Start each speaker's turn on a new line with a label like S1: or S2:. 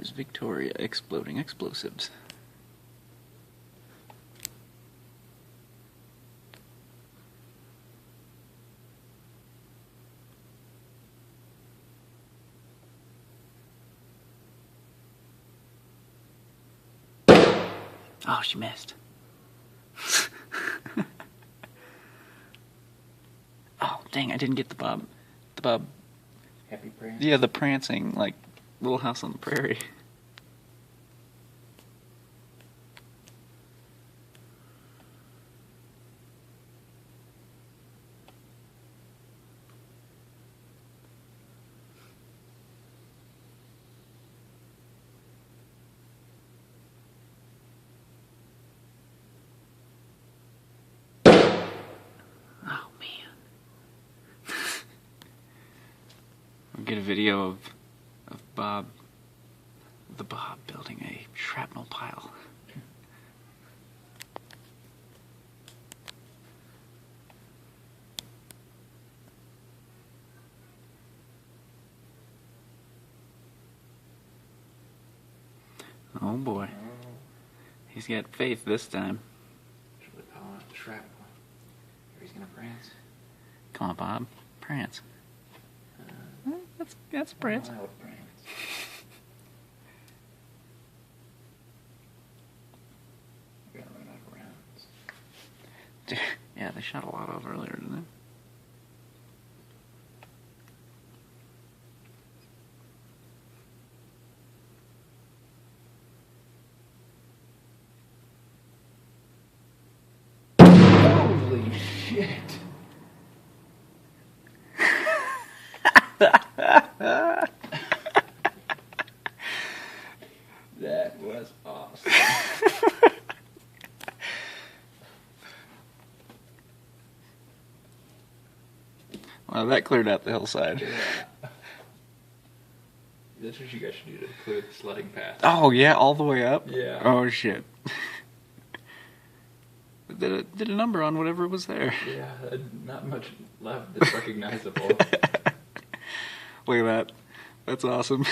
S1: There's Victoria exploding explosives. Oh, she missed. Oh, dang, I didn't get the bob. The bob.
S2: Happy prance?
S1: Yeah, the prancing, like Little House on the Prairie. Oh, man. We'll get a video of Bob, the Bob building a shrapnel pile. Oh boy. He's got faith this time.
S2: Should we call it the shrapnel? Or he's gonna prance?
S1: Come on, Bob. Prance. That's prance.
S2: I would prance. We're gonna run out of rounds.
S1: Yeah, they shot a lot off earlier, didn't they?
S2: Holy shit! That was awesome.
S1: Well, that cleared out the hillside.
S2: Yeah. That's what you guys should do to clear the sledding path.
S1: Oh, yeah, all the way up?
S2: Yeah.
S1: Oh, shit. Did a number on whatever was there.
S2: Yeah, not much left that's recognizable.
S1: Look at that. That's awesome.